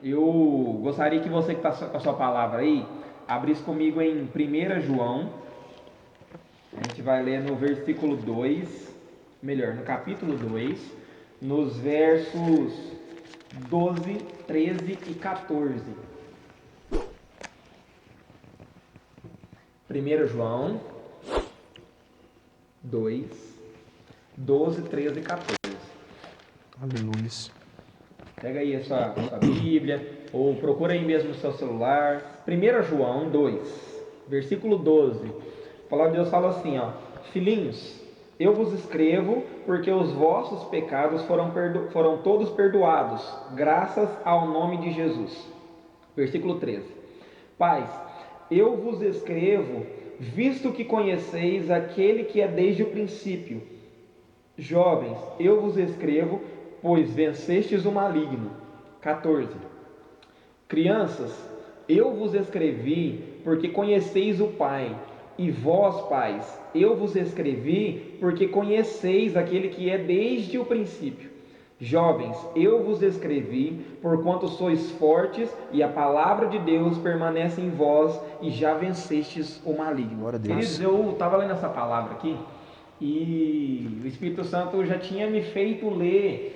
Eu gostaria que você que está com a sua palavra aí, abrisse comigo em 1 João. A gente vai ler no versículo 2, melhor, no capítulo 2, nos versos 12, 13 e 14. 1 João 2, 12, 13 e 14. Aleluia. Pega aí a sua Bíblia, ou procura aí mesmo no seu celular. 1 João 2, versículo 12. A palavra de Deus fala assim, ó: Filhinhos, eu vos escrevo porque os vossos pecados foram todos perdoados, graças ao nome de Jesus. Versículo 13. Pais, eu vos escrevo, visto que conheceis aquele que é desde o princípio. Jovens, eu vos escrevo, pois vencestes o maligno. 14. Crianças, eu vos escrevi, porque conheceis o Pai. E vós, pais, eu vos escrevi, porque conheceis aquele que é desde o princípio. Jovens, eu vos escrevi, porquanto sois fortes, e a palavra de Deus permanece em vós, e já vencestes o maligno. Glória a Queridos, Deus. eu estava lendo essa palavra aqui, e o Espírito Santo já tinha me feito ler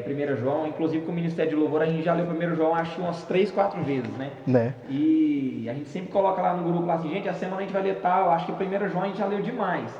1 João, inclusive com o Ministério de Louvor, a gente já leu 1 João acho que umas 3, 4 vezes, né? Né? E a gente sempre coloca lá no grupo, lá assim, gente, a semana a gente vai ler tal, acho que 1 João a gente já leu demais.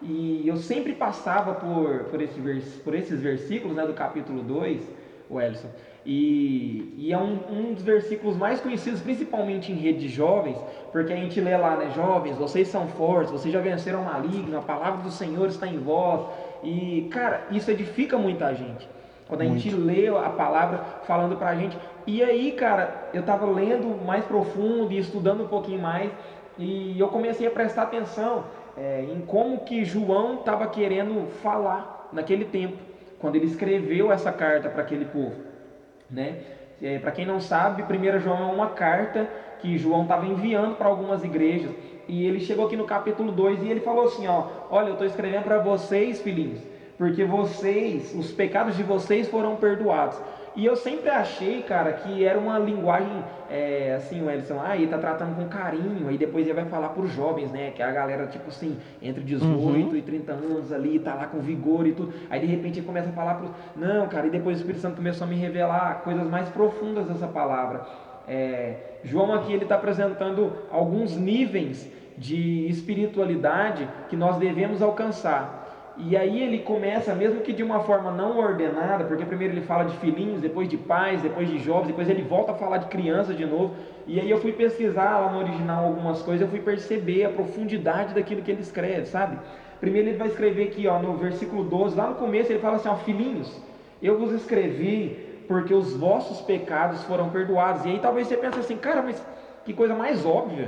E eu sempre passava por esses versículos, né, do capítulo 2, o Elson, e é um dos versículos mais conhecidos, principalmente em rede de jovens, porque a gente lê lá, né, jovens, vocês são fortes, vocês já venceram o maligno, a palavra do Senhor está em vós, e cara, isso edifica muita gente. Quando a gente Muito. lê a palavra falando pra gente. E aí, cara, eu tava lendo mais profundo e estudando um pouquinho mais, e eu comecei a prestar atenção em como que João estava querendo falar naquele tempo, quando ele escreveu essa carta para aquele povo, né? Para quem não sabe, 1 João é uma carta que João estava enviando para algumas igrejas, e ele chegou aqui no capítulo 2 e ele falou assim, ó: olha, eu estou escrevendo para vocês, filhinhos, porque os pecados de vocês foram perdoados. E eu sempre achei, cara, que era uma linguagem, assim, o Elson, ele tá tratando com carinho, aí depois ele vai falar pros jovens, né, que é a galera, tipo assim, entre 18 e 30 anos ali, tá lá com vigor e tudo, aí de repente ele começa a falar pros... Não, cara, e depois o Espírito Santo começou a me revelar coisas mais profundas dessa palavra. João aqui, ele tá apresentando alguns níveis de espiritualidade que nós devemos alcançar. E aí ele começa, mesmo que de uma forma não ordenada, porque primeiro ele fala de filhinhos, depois de pais, depois de jovens, depois ele volta a falar de crianças de novo. E aí eu fui pesquisar lá no original algumas coisas, eu fui perceber a profundidade daquilo que ele escreve, sabe? Primeiro ele vai escrever aqui, ó, no versículo 12, lá no começo ele fala assim, ó: filhinhos, eu vos escrevi porque os vossos pecados foram perdoados. E aí talvez você pense assim, cara, mas que coisa mais óbvia,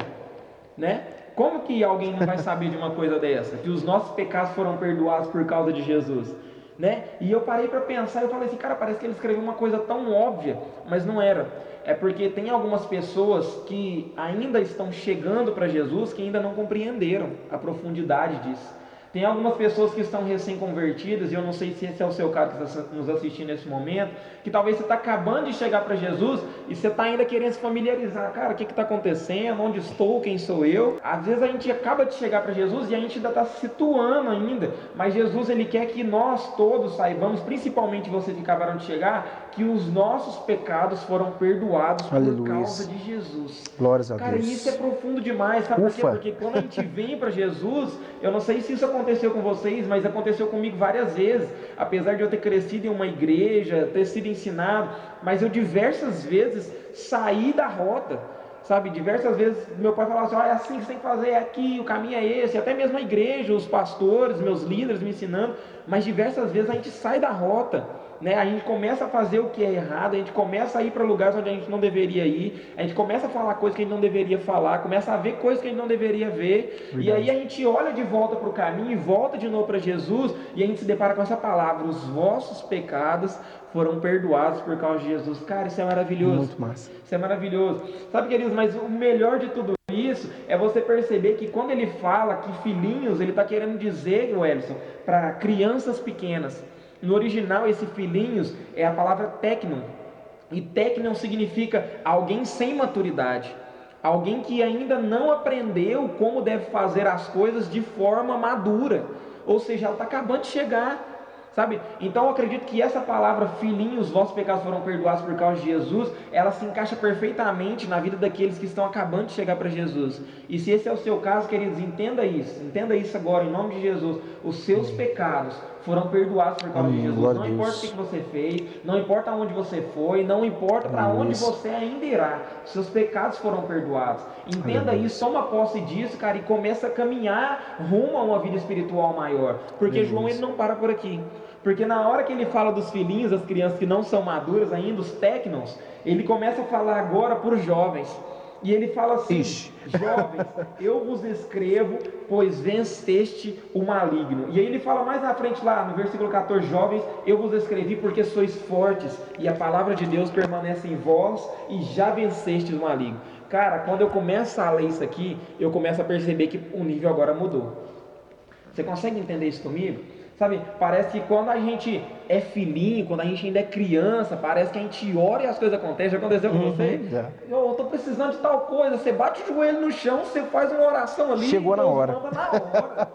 né? Como que alguém não vai saber de uma coisa dessa? Que os nossos pecados foram perdoados por causa de Jesus, né? E eu parei para pensar, eu falei assim, cara, parece que ele escreveu uma coisa tão óbvia, mas não era. É porque tem algumas pessoas que ainda estão chegando para Jesus que ainda não compreenderam a profundidade disso. Tem algumas pessoas que estão recém-convertidas, e eu não sei se esse é o seu caso que está nos assistindo nesse momento, que talvez você está acabando de chegar para Jesus e você está ainda querendo se familiarizar. Cara, o que está acontecendo? Onde estou? Quem sou eu? Às vezes a gente acaba de chegar para Jesus e a gente ainda está se situando ainda, mas Jesus, ele quer que nós todos saibamos, principalmente você que acabaram de chegar, que os nossos pecados foram perdoados por Aleluia. causa de Jesus. Glórias a Cara, Deus. isso é profundo demais, sabe por quê? Ufa. Porque quando a gente vem para Jesus, eu não sei se isso aconteceu com vocês, mas aconteceu comigo várias vezes, apesar de eu ter crescido em uma igreja, ter sido ensinado, mas eu diversas vezes saí da rota, sabe? Diversas vezes meu pai falava assim, é assim que você tem que fazer, é aqui, o caminho é esse, até mesmo a igreja, os pastores, meus líderes me ensinando, mas diversas vezes a gente sai da rota, né? A gente começa a fazer o que é errado, a gente começa a ir para lugares onde a gente não deveria ir, a gente começa a falar coisas que a gente não deveria falar, começa a ver coisas que a gente não deveria ver, Verdade. e aí a gente olha de volta para o caminho e volta de novo para Jesus, e a gente se depara com essa palavra: os vossos pecados foram perdoados por causa de Jesus. Cara, isso é maravilhoso. Muito massa. Isso é maravilhoso. Sabe, queridos, mas o melhor de tudo isso é você perceber que quando ele fala que filhinhos, ele está querendo dizer, Wellington, para crianças pequenas. No original, esse filhinhos é a palavra tecnon. E técnico significa alguém sem maturidade, alguém que ainda não aprendeu como deve fazer as coisas de forma madura, ou seja, ela está acabando de chegar, sabe? Então eu acredito que essa palavra, filhinhos, vossos pecados foram perdoados por causa de Jesus, ela se encaixa perfeitamente na vida daqueles que estão acabando de chegar para Jesus. E se esse é o seu caso, queridos, entenda isso agora, em nome de Jesus. Os seus pecados foram perdoados por causa de Jesus. Glória Não a importa o Deus. que você fez, não importa aonde você foi, não importa para onde você ainda irá, seus pecados foram perdoados. Entenda isso, toma posse disso, cara, e começa a caminhar rumo a uma vida espiritual maior. Porque João, ele não para por aqui. Porque na hora que ele fala dos filhinhos, das crianças que não são maduras ainda, os técnicos, ele começa a falar agora para os jovens. E ele fala assim: jovens, eu vos escrevo, pois venceste o maligno. E aí ele fala mais na frente lá, no versículo 14, jovens, eu vos escrevi porque sois fortes, e a palavra de Deus permanece em vós, e já venceste o maligno. Cara, quando eu começo a ler isso aqui, eu começo a perceber que o nível agora mudou. Você consegue entender isso comigo? Sabe, parece que quando a gente é filhinho, quando a gente ainda é criança, parece que a gente ora e as coisas acontecem. Já aconteceu com você? Eu tô precisando de tal coisa, você bate o joelho no chão, você faz uma oração ali, chegou na hora. Deus manda na hora.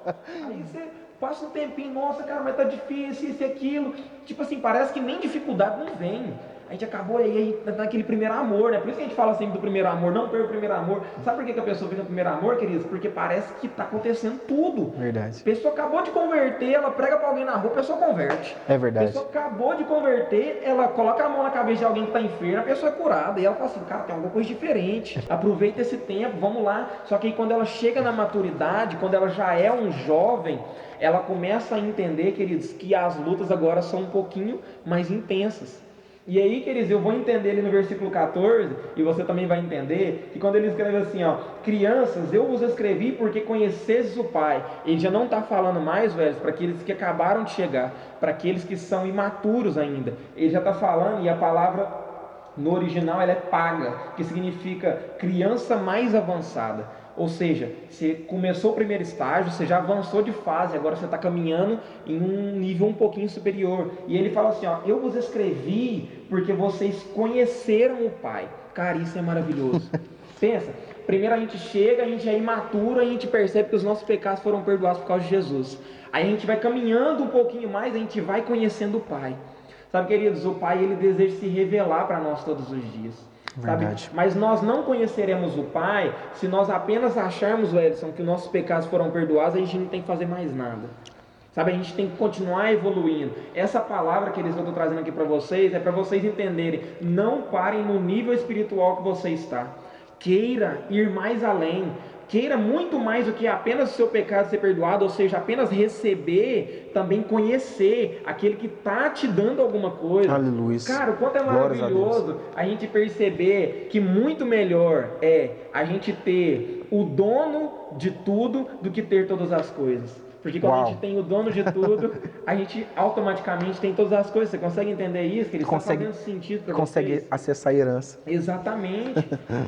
Aí você passa um tempinho, nossa, cara, mas tá difícil, isso e aquilo. Tipo assim, parece que nem dificuldade não vem. A gente acabou aí naquele primeiro amor, né? Por isso que a gente fala sempre do primeiro amor, não perca o primeiro amor. Sabe por que a pessoa vem no primeiro amor, queridos? Porque parece que está acontecendo tudo. Verdade. A pessoa acabou de converter, ela prega para alguém na rua, a pessoa converte. É verdade. A pessoa acabou de converter, ela coloca a mão na cabeça de alguém que está enfermo, a pessoa é curada. E ela fala assim, cara, tem alguma coisa diferente. Aproveita esse tempo, vamos lá. Só que aí quando ela chega na maturidade, quando ela já é um jovem, ela começa a entender, queridos, que as lutas agora são um pouquinho mais intensas. E aí, queridos, eu vou entender ali no versículo 14, e você também vai entender, que quando ele escreve assim, ó, crianças, eu vos escrevi porque conhecestes o Pai. Ele já não está falando mais, velho, para aqueles que acabaram de chegar, para aqueles que são imaturos ainda. Ele já está falando, e a palavra no original ela é paga, que significa criança mais avançada. Ou seja, você começou o primeiro estágio, você já avançou de fase, agora você está caminhando em um nível um pouquinho superior. E ele fala assim, ó, eu vos escrevi porque vocês conheceram o Pai. Cara, isso é maravilhoso. Pensa, primeiro a gente chega, a gente é imaturo, a gente percebe que os nossos pecados foram perdoados por causa de Jesus. Aí a gente vai caminhando um pouquinho mais, a gente vai conhecendo o Pai. Sabe, queridos, o Pai, ele deseja se revelar para nós todos os dias. Sabe? Mas nós não conheceremos o Pai se nós apenas acharmos, Edson, que nossos pecados foram perdoados, a gente não tem que fazer mais nada. Sabe, a gente tem que continuar evoluindo. Essa palavra que eu estou trazendo aqui para vocês é para vocês entenderem. Não parem no nível espiritual que você está. Queira ir mais além. Queira muito mais do que apenas o seu pecado ser perdoado, ou seja, apenas receber, também conhecer aquele que está te dando alguma coisa. Aleluia. Cara, o quanto é maravilhoso a gente perceber que muito melhor é a gente ter o dono de tudo do que ter todas as coisas. Porque quando a gente tem o dono de tudo, a gente automaticamente tem todas as coisas. Você consegue entender isso? Que ele está fazendo sentido para vocês? Consegue acessar a herança. Exatamente.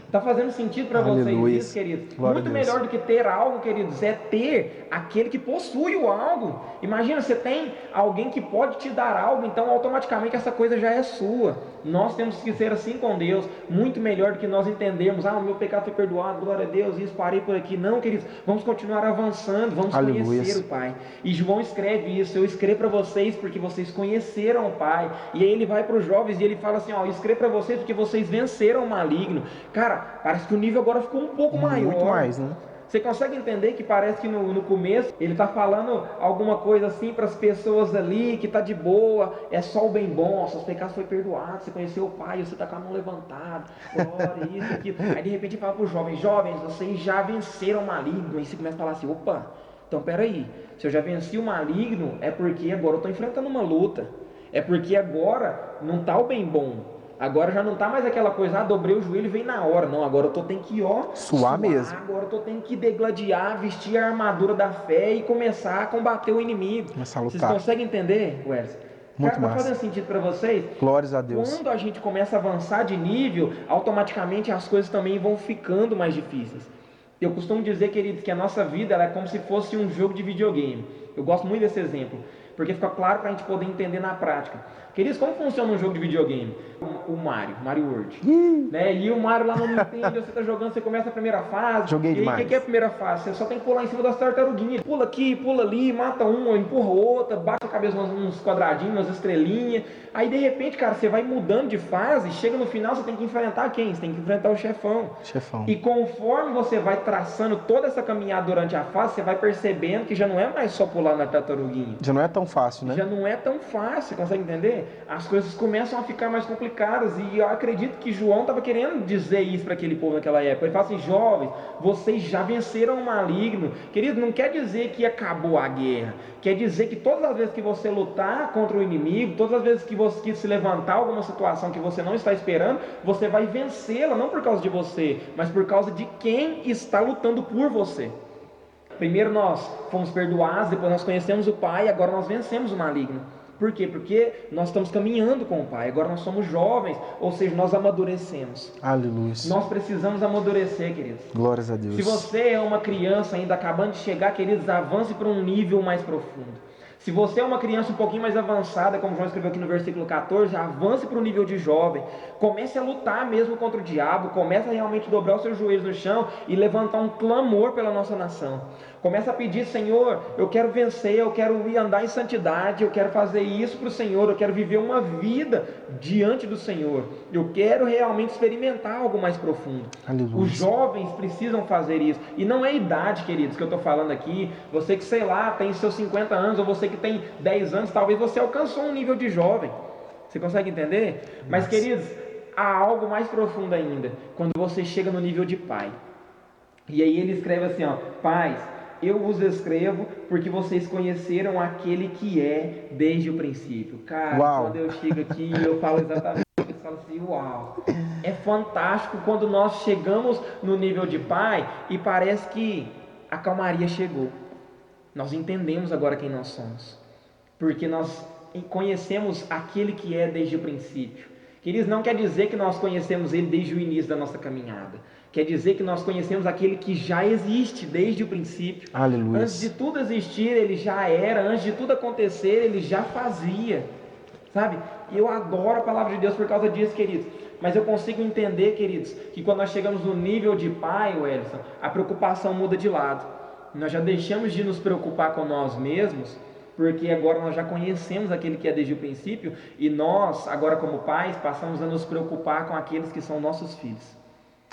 Está fazendo sentido para vocês isso, queridos? Muito melhor do que ter algo, queridos, é ter aquele que possui o algo. Imagina, você tem alguém que pode te dar algo, então automaticamente essa coisa já é sua. Nós temos que ser assim com Deus, muito melhor do que nós entendermos, o meu pecado foi perdoado, glória a Deus, isso, parei por aqui. Não, queridos, vamos continuar avançando, vamos conhecer o Pai. E João escreve isso, eu escrevo para vocês porque vocês conheceram o Pai. E aí ele vai para os jovens e ele fala assim, eu escrevo para vocês porque vocês venceram o maligno. Cara, parece que o nível agora ficou um pouco maior. Muito mais, né? Você consegue entender que parece que no começo ele está falando alguma coisa assim para as pessoas ali, que está de boa, é só o bem bom, seus pecados foram perdoados, você conheceu o Pai, você está com a mão levantada, glória, isso, aquilo. Aí de repente fala para os jovens, vocês já venceram o maligno. Aí você começa a falar assim, opa, então peraí, se eu já venci o maligno, é porque agora eu estou enfrentando uma luta, é porque agora não está o bem bom. Agora já não está mais aquela coisa, dobrei o joelho e vem na hora. Não, agora eu tenho que suar mesmo. Agora eu tenho que degladiar, vestir a armadura da fé e começar a combater o inimigo. Vocês conseguem entender, Wesley? Muito Está fazendo sentido para vocês? Glórias a Deus. Quando a gente começa a avançar de nível, automaticamente as coisas também vão ficando mais difíceis. Eu costumo dizer, queridos, que a nossa vida ela é como se fosse um jogo de videogame. Eu gosto muito desse exemplo. porque fica claro para a gente poder entender na prática. Queridos, como funciona um jogo de videogame? O Mario World. Né? E o Mario lá no Nintendo, você tá jogando, você começa a primeira fase. Joguei e aí, demais. o que é a primeira fase? Você só tem que pular em cima das tartaruguinhas. Pula aqui, pula ali, mata uma, empurra outra, bate a cabeça uns quadradinhos, umas estrelinhas. Aí, de repente, cara, você vai mudando de fase, chega no final, você tem que enfrentar quem? Você tem que enfrentar o chefão. E conforme você vai traçando toda essa caminhada durante a fase, você vai percebendo que já não é mais só pular na tartaruguinha. Já não é tão fácil, né? Já não é tão fácil, consegue entender? As coisas começam a ficar mais complicadas e eu acredito que João estava querendo dizer isso para aquele povo naquela época. Ele fala assim: jovens, vocês já venceram o maligno. Querido, não quer dizer que acabou a guerra. Quer dizer que todas as vezes que você lutar contra o inimigo, todas as vezes que você se levantar alguma situação que você não está esperando, você vai vencê-la, não por causa de você, mas por causa de quem está lutando por você. Primeiro nós fomos perdoados, depois nós conhecemos o Pai, agora nós vencemos o maligno. Por quê? Porque nós estamos caminhando com o Pai, agora nós somos jovens, ou seja, nós amadurecemos. Aleluia. Nós precisamos amadurecer, queridos. Glórias a Deus. Se você é uma criança ainda acabando de chegar, queridos, avance para um nível mais profundo. Se você é uma criança um pouquinho mais avançada, como João escreveu aqui no versículo 14, avance para o nível de jovem. Comece a lutar mesmo contra o diabo. Comece a realmente dobrar os seus joelhos no chão e levantar um clamor pela nossa nação. Comece a pedir: Senhor, eu quero vencer, eu quero ir andar em santidade, eu quero fazer isso para o Senhor, eu quero viver uma vida diante do Senhor. Eu quero realmente experimentar algo mais profundo. Aleluia. Os jovens precisam fazer isso. E não é idade, queridos, que eu estou falando aqui. Você que, sei lá, tem seus 50 anos, ou você que tem 10 anos, talvez você alcançou um nível de jovem. Você consegue entender? Mas, queridos, há algo mais profundo ainda, quando você chega no nível de pai. E aí ele escreve assim, ó: pais, eu vos escrevo porque vocês conheceram aquele que é desde o princípio. Cara, quando eu chego aqui, eu falo exatamente. Eu falo assim: uau, é fantástico quando nós chegamos no nível de pai e parece que a calmaria chegou. Nós entendemos agora quem nós somos, porque nós conhecemos aquele que é desde o princípio. Queridos, não quer dizer que nós conhecemos ele desde o início da nossa caminhada. Quer dizer que nós conhecemos aquele que já existe desde o princípio. Aleluia. Antes de tudo existir, ele já era. Antes de tudo acontecer, ele já fazia. Sabe? E eu adoro a palavra de Deus por causa disso, queridos. Mas eu consigo entender, queridos, que quando nós chegamos no nível de pai, Wellington, a preocupação muda de lado. Nós já deixamos de nos preocupar com nós mesmos, porque agora nós já conhecemos aquele que é desde o princípio, e nós, agora como pais, passamos a nos preocupar com aqueles que são nossos filhos.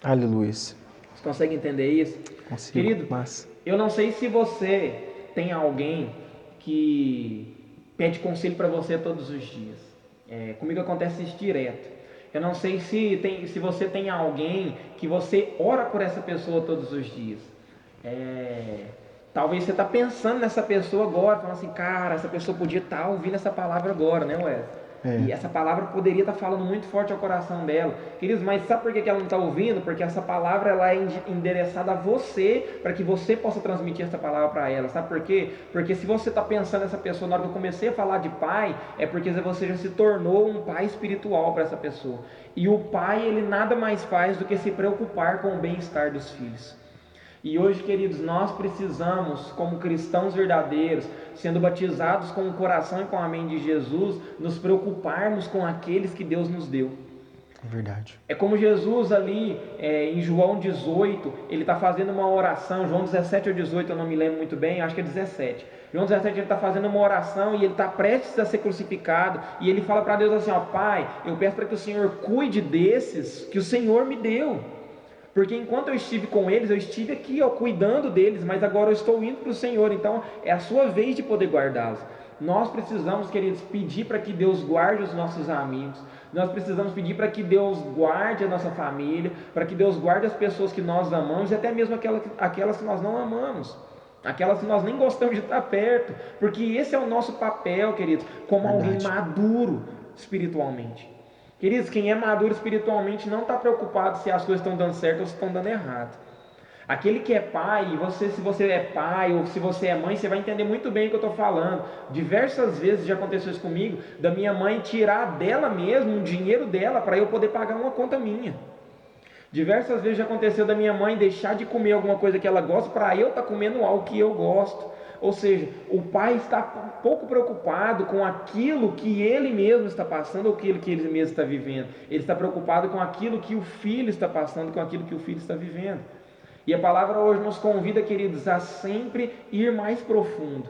Aleluia. Você consegue entender isso? Consigo. Querido, eu não sei se você tem alguém que pede conselho para você todos os dias. Comigo acontece isso direto. Eu não sei se você tem alguém que você ora por essa pessoa todos os dias. Talvez você está pensando nessa pessoa agora, falando assim: cara, essa pessoa podia estar ouvindo essa palavra agora, né, Wesley? E essa palavra poderia estar falando muito forte ao coração dela. Queridos, mas sabe por que ela não está ouvindo? Porque essa palavra ela é endereçada a você, para que você possa transmitir essa palavra para ela. Sabe por quê? Porque se você está pensando nessa pessoa, na hora que eu comecei a falar de pai, é porque você já se tornou um pai espiritual para essa pessoa. E o pai, ele nada mais faz do que se preocupar com o bem-estar dos filhos. E hoje, queridos, nós precisamos, como cristãos verdadeiros, sendo batizados com o coração e com a mente de Jesus, nos preocuparmos com aqueles que Deus nos deu. É verdade. É como Jesus ali, em João 18, ele está fazendo uma oração, João 17 ou 18, eu não me lembro muito bem, acho que é 17. João 17, ele está fazendo uma oração e ele está prestes a ser crucificado, e ele fala para Deus assim: ó, Pai, eu peço para que o Senhor cuide desses que o Senhor me deu. Porque enquanto eu estive com eles, eu estive aqui, ó, cuidando deles, mas agora eu estou indo para o Senhor, então é a sua vez de poder guardá-los. Nós precisamos, queridos, pedir para que Deus guarde os nossos amigos, nós precisamos pedir para que Deus guarde a nossa família, para que Deus guarde as pessoas que nós amamos e até mesmo aquelas que nós não amamos, aquelas que nós nem gostamos de estar perto, porque esse é o nosso papel, queridos, como alguém maduro espiritualmente. Queridos, quem é maduro espiritualmente não está preocupado se as coisas estão dando certo ou se estão dando errado. Aquele que é pai, se você é pai ou se você é mãe, você vai entender muito bem o que eu estou falando. Diversas vezes já aconteceu isso comigo, da minha mãe tirar dela mesmo um dinheiro dela para eu poder pagar uma conta minha. Diversas vezes já aconteceu da minha mãe deixar de comer alguma coisa que ela gosta para eu estar comendo algo que eu gosto. Ou seja, o pai está pouco preocupado com aquilo que ele mesmo está passando ou aquilo que ele mesmo está vivendo. Ele está preocupado com aquilo que o filho está passando, com aquilo que o filho está vivendo. E a palavra hoje nos convida, queridos, a sempre ir mais profundo.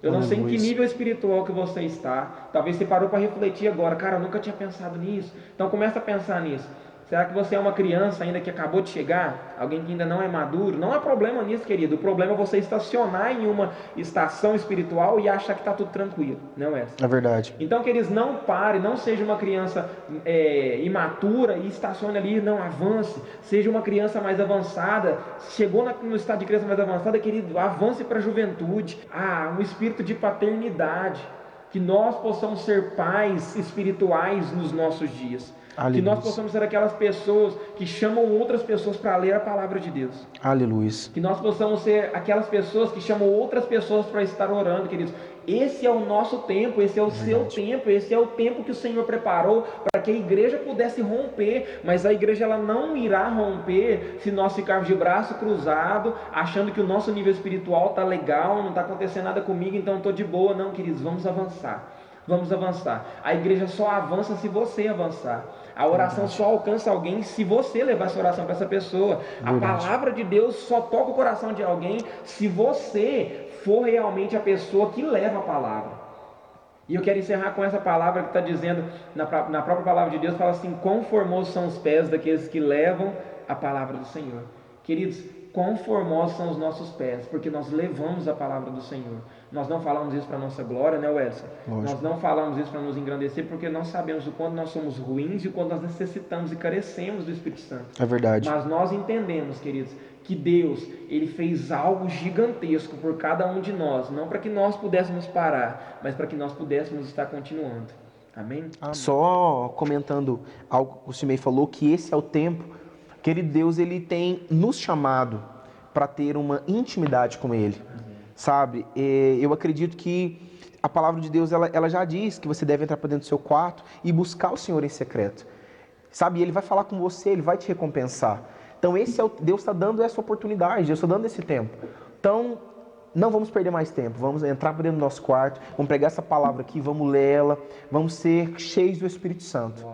Eu não sei em que nível espiritual que você está. Talvez você parou para refletir agora. Cara, eu nunca tinha pensado nisso. Então começa a pensar nisso. Será que você é uma criança ainda que acabou de chegar? Alguém que ainda não é maduro? Não há problema nisso, querido. O problema é você estacionar em uma estação espiritual e achar que está tudo tranquilo. Não é? É verdade. Então, queridos, não pare, não seja uma criança imatura e estacione ali, não, avance. Seja uma criança mais avançada. Chegou no estado de criança mais avançada, querido, avance para a juventude. Um espírito de paternidade. Que nós possamos ser pais espirituais nos nossos dias. Aleluia. Que nós possamos ser aquelas pessoas que chamam outras pessoas para ler a palavra de Deus. Aleluia. Que nós possamos ser aquelas pessoas que chamam outras pessoas para estar orando, queridos. Esse é o nosso tempo, esse é o seu tempo, esse é o tempo que o Senhor preparou para que a igreja pudesse romper. Mas a igreja ela não irá romper se nós ficarmos de braço cruzado, achando que o nosso nível espiritual está legal, não está acontecendo nada comigo, então eu estou de boa. Não, queridos, vamos avançar. Vamos avançar. A igreja só avança se você avançar. A oração só alcança alguém se você levar essa oração para essa pessoa. A palavra de Deus só toca o coração de alguém se você for realmente a pessoa que leva a palavra. E eu quero encerrar com essa palavra que está dizendo, na própria palavra de Deus, fala assim: quão formosos são os pés daqueles que levam a palavra do Senhor. Queridos, quão formosos são os nossos pés, porque nós levamos a palavra do Senhor. Nós não falamos isso para a nossa glória, né, Welson? Nós não falamos isso para nos engrandecer, porque nós sabemos o quanto nós somos ruins e o quanto nós necessitamos e carecemos do Espírito Santo. É verdade. Mas nós entendemos, queridos, que Deus, Ele fez algo gigantesco por cada um de nós, não para que nós pudéssemos parar, mas para que nós pudéssemos estar continuando. Amém? Só comentando algo que o Simei falou, que esse é o tempo, querido Deus, Ele tem nos chamado para ter uma intimidade com Ele. Sabe, eu acredito que a palavra de Deus, ela já diz que você deve entrar para dentro do seu quarto e buscar o Senhor em secreto. Sabe, Ele vai falar com você, Ele vai te recompensar. Então Deus está dando essa oportunidade, Deus está dando esse tempo. Então, não vamos perder mais tempo, vamos entrar para dentro do nosso quarto, vamos pegar essa palavra aqui, vamos ler ela, vamos ser cheios do Espírito Santo.